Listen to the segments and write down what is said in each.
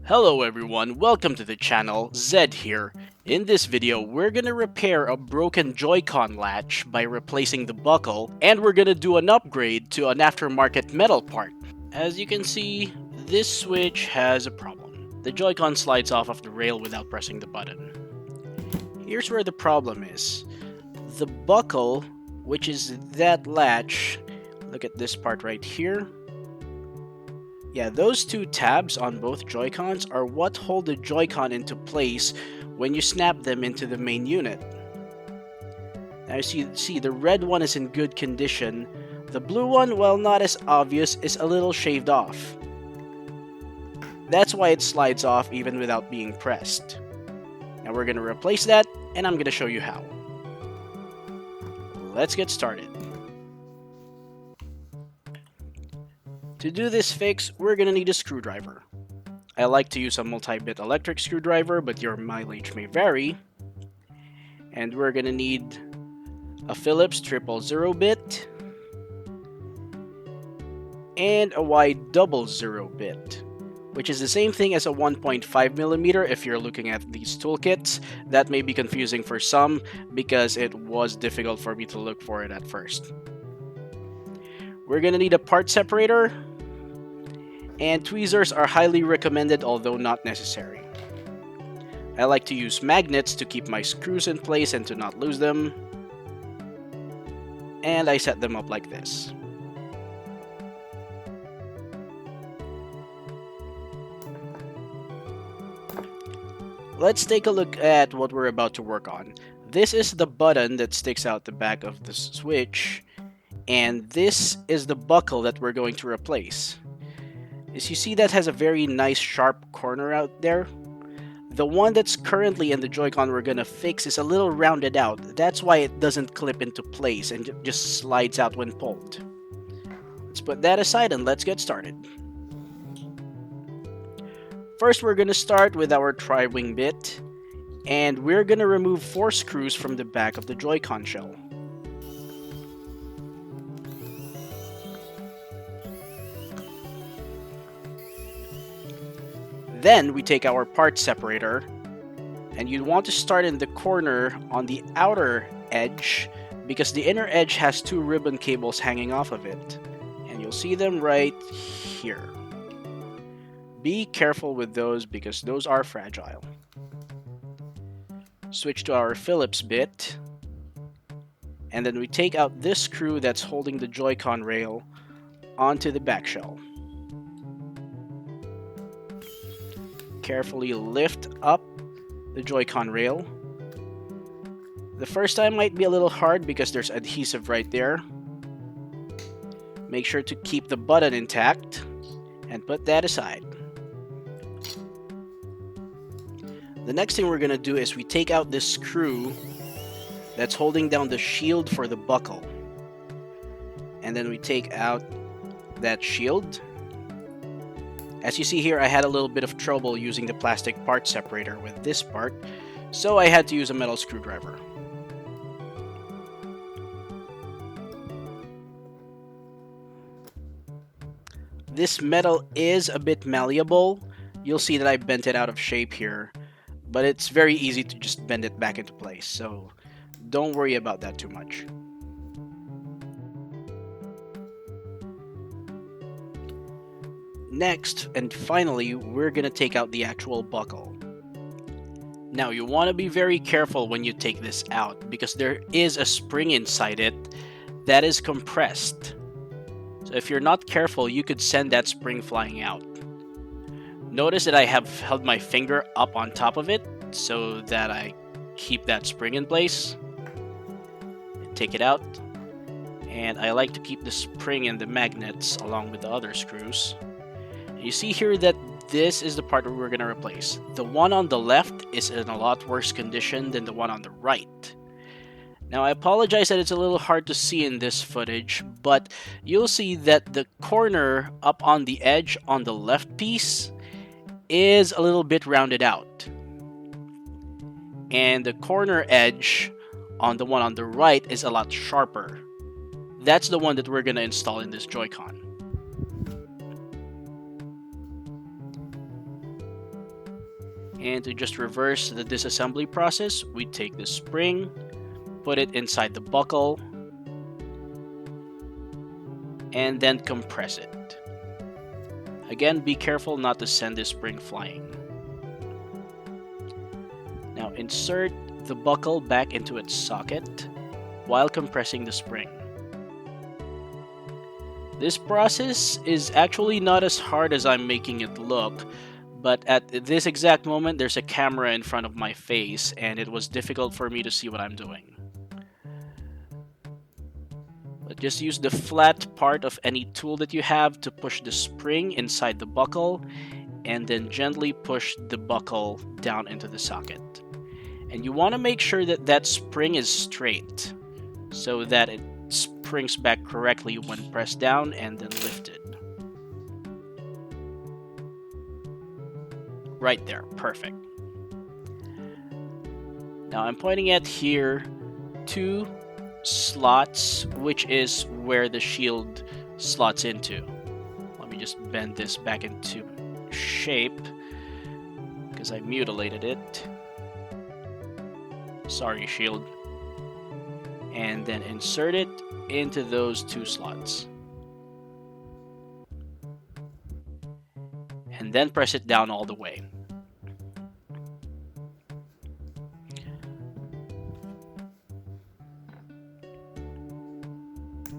Hello everyone, welcome to the channel, Zedd here. In this video, we're gonna repair a broken Joy-Con latch by replacing the buckle, and we're gonna do an upgrade to an aftermarket metal part. As you can see, this switch has a problem. The Joy-Con slides off of the rail without pressing the button. Here's where the problem is. The buckle, which is that latch, look at this part right here. Yeah, those two tabs on both Joy-Cons are what hold the Joy-Con into place when you snap them into the main unit. Now you see the red one is in good condition. The blue one, while not as obvious, is a little shaved off. That's why it slides off even without being pressed. Now we're going to replace that, and I'm going to show you how. Let's get started. To do this fix, we're gonna need a screwdriver. I like to use a multi-bit electric screwdriver, but your mileage may vary. And we're gonna need a Phillips 000 bit and a wide 00 bit, which is the same thing as a 1.5mm if you're looking at these toolkits. That may be confusing for some because it was difficult for me to look for it at first. We're gonna need a part separator, and tweezers are highly recommended, although not necessary. I like to use magnets to keep my screws in place and to not lose them. And I set them up like this. Let's take a look at what we're about to work on. This is the button that sticks out the back of the switch, and this is the buckle that we're going to replace. As you see, that has a very nice sharp corner out there. The one that's currently in the Joy-Con we're gonna fix is a little rounded out. That's why it doesn't clip into place and just slides out when pulled. Let's put that aside and let's get started. First, we're gonna start with our tri-wing bit, and we're gonna remove 4 screws from the back of the Joy-Con shell. Then we take our part separator, and you want to start in the corner on the outer edge because the inner edge has 2 ribbon cables hanging off of it, and you'll see them right here. Be careful with those because those are fragile. Switch to our Phillips bit, and then we take out this screw that's holding the Joy-Con rail onto the back shell. Carefully lift up the Joy-Con rail. The first time might be a little hard because there's adhesive right there. Make sure to keep the button intact and put that aside. The next thing we're gonna do is we take out this screw that's holding down the shield for the buckle. And then we take out that shield. As you see here, I had a little bit of trouble using the plastic part separator with this part, so I had to use a metal screwdriver. This metal is a bit malleable. You'll see that I bent it out of shape here, but it's very easy to just bend it back into place, so don't worry about that too much. Next, and finally, we're gonna take out the actual buckle. Now, you want to be very careful when you take this out because there is a spring inside it that is compressed. So if you're not careful, you could send that spring flying out. Notice that I have held my finger up on top of it so that I keep that spring in place. Take it out. And I like to keep the spring and the magnets along with the other screws. You see here that this is the part where we're going to replace. The one on the left is in a lot worse condition than the one on the right. Now, I apologize that it's a little hard to see in this footage, but you'll see that the corner up on the edge on the left piece is a little bit rounded out. And the corner edge on the one on the right is a lot sharper. That's the one that we're going to install in this Joy-Con. And to just reverse the disassembly process, we take the spring, put it inside the buckle, and then compress it. Again, be careful not to send this spring flying. Now insert the buckle back into its socket while compressing the spring. This process is actually not as hard as I'm making it look, but at this exact moment there's a camera in front of my face and it was difficult for me to see what I'm doing. But just use the flat part of any tool that you have to push the spring inside the buckle and then gently push the buckle down into the socket. And you want to make sure that that spring is straight so that it springs back correctly when pressed down and then lifted. Right there, perfect. Now I'm pointing at here 2 slots, which is where the shield slots into. Let me just bend this back into shape because I mutilated it. Sorry, shield. And then insert it into those 2 slots. And then press it down all the way.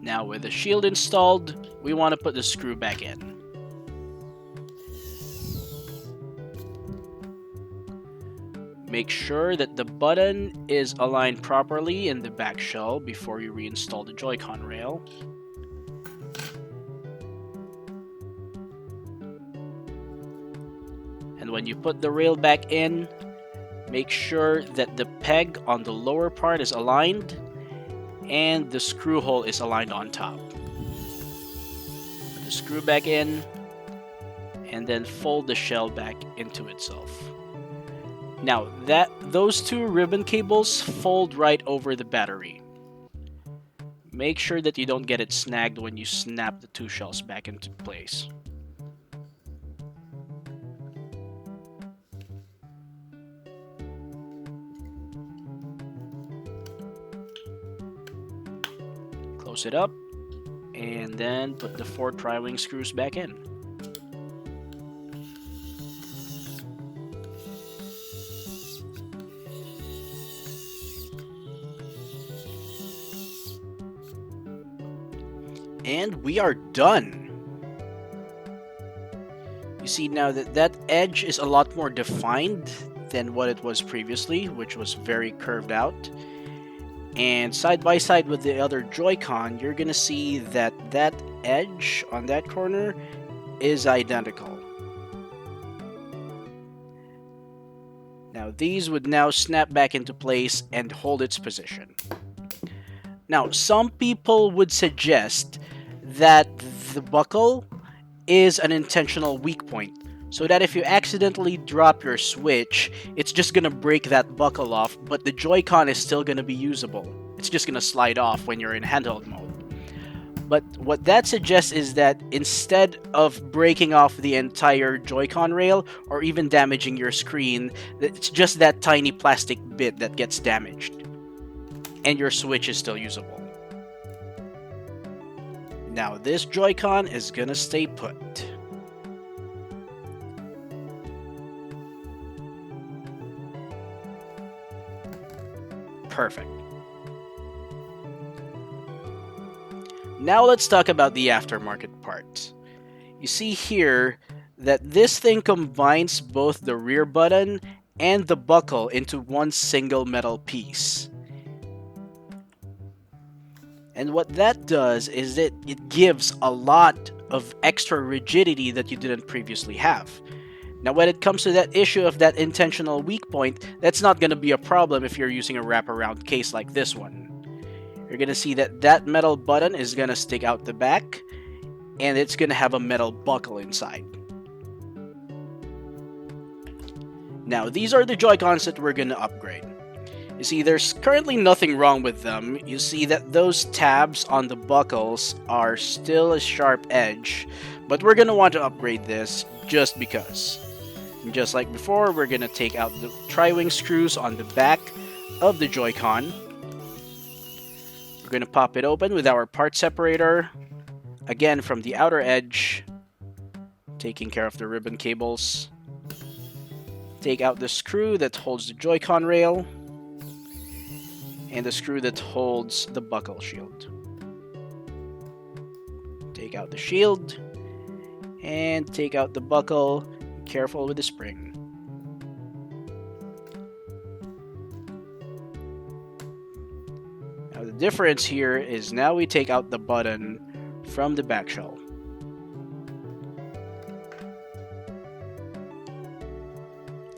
Now with the shield installed, we want to put the screw back in. Make sure that the button is aligned properly in the back shell before you reinstall the Joy-Con rail. And when you put the rail back in, make sure that the peg on the lower part is aligned and the screw hole is aligned on top. Put the screw back in and then fold the shell back into itself. Now those 2 ribbon cables fold right over the battery. Make sure that you don't get it snagged when you snap the 2 shells back into place. Close it up and then put the 4 tri-wing screws back in. And we are done. You see now that edge is a lot more defined than what it was previously, which was very curved out. And side by side with the other Joy-Con, you're gonna see that that edge on that corner is identical. Now these would now snap back into place and hold its position. Now some people would suggest that the buckle is an intentional weak point, so that if you accidentally drop your switch, it's just gonna break that buckle off, but the Joy-Con is still gonna be usable. It's just gonna slide off when you're in handheld mode. But what that suggests is that instead of breaking off the entire Joy-Con rail or even damaging your screen, it's just that tiny plastic bit that gets damaged, and your switch is still usable. Now this Joy-Con is gonna stay put. Perfect. Now let's talk about the aftermarket parts. You see here that this thing combines both the rear button and the buckle into one single metal piece. And what that does is that it gives a lot of extra rigidity that you didn't previously have. Now when it comes to that issue of that intentional weak point, that's not going to be a problem if you're using a wraparound case like this one. You're going to see that that metal button is going to stick out the back, and it's going to have a metal buckle inside. Now these are the Joy-Cons that we're going to upgrade. You see, there's currently nothing wrong with them. You see that those tabs on the buckles are still a sharp edge, but we're going to want to upgrade this just because. And just like before, we're gonna take out the tri-wing screws on the back of the Joy-Con. We're gonna pop it open with our part separator. Again, from the outer edge, taking care of the ribbon cables. Take out the screw that holds the Joy-Con rail and the screw that holds the buckle shield. Take out the shield and take out the buckle. Careful with the spring. Now the difference here is now we take out the button from the back shell.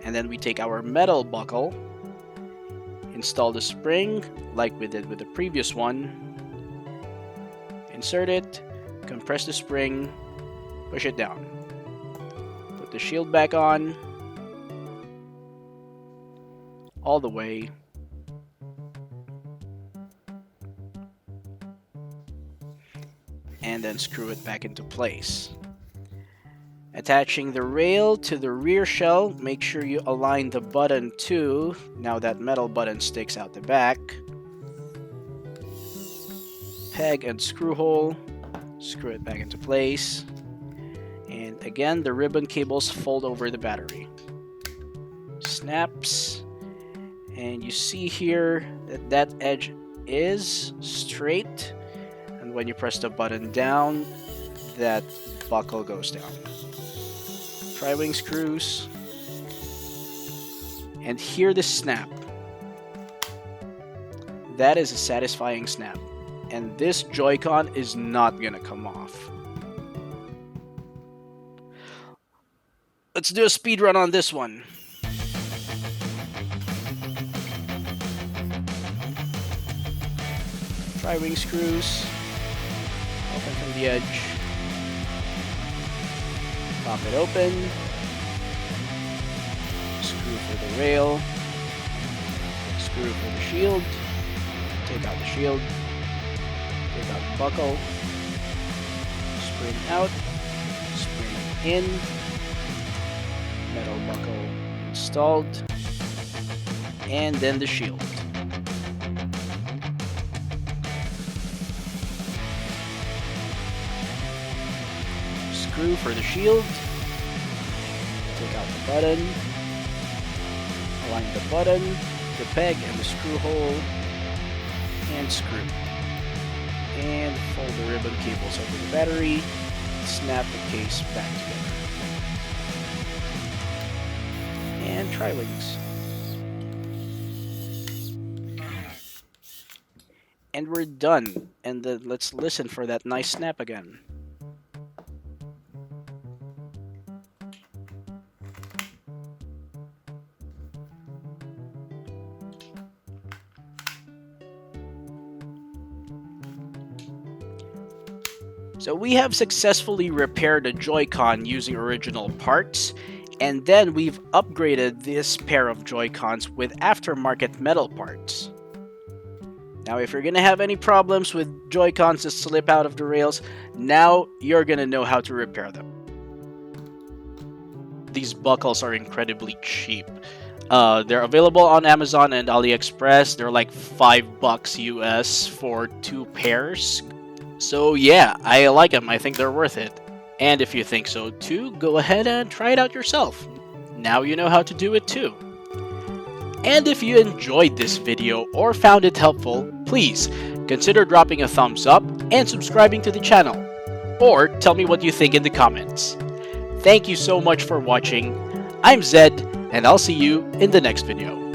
And then we take our metal buckle, install the spring like we did with the previous one, insert it, compress the spring, push it down. Put the shield back on, all the way. And then screw it back into place. Attaching the rail to the rear shell, make sure you align the button too. Now that metal button sticks out the back. Peg and screw hole, screw it back into place. And again, the ribbon cables fold over the battery. Snaps. And you see here that that edge is straight. And when you press the button down, that buckle goes down. Tri-wing screws, and hear the snap. That is a satisfying snap, and this Joy-Con is not gonna come off. Let's do a speed run on this one. Tri-wing screws, open from the edge. Pop it open, screw for the rail, screw for the shield, take out the shield, take out the buckle, spring out, spring in, metal buckle installed, and then the shield. Screw for the shield, take out the button, align the button, the peg and the screw hole, and screw. And fold the ribbon cables over the battery, snap the case back together. And tri-wings. And we're done. And then let's listen for that nice snap again. So we have successfully repaired a Joy-Con using original parts, and then we've upgraded this pair of Joy-Cons with aftermarket metal parts. Now if you're gonna have any problems with Joy-Cons that slip out of the rails, now you're gonna know how to repair them. These buckles are incredibly cheap. They're available on Amazon and AliExpress. They're like $5 US for 2 pairs. So yeah, I like them. I think they're worth it. And if you think so too, go ahead and try it out yourself. Now you know how to do it too. And if you enjoyed this video or found it helpful, please consider dropping a thumbs up and subscribing to the channel. Or tell me what you think in the comments. Thank you so much for watching. I'm Zedd, and I'll see you in the next video.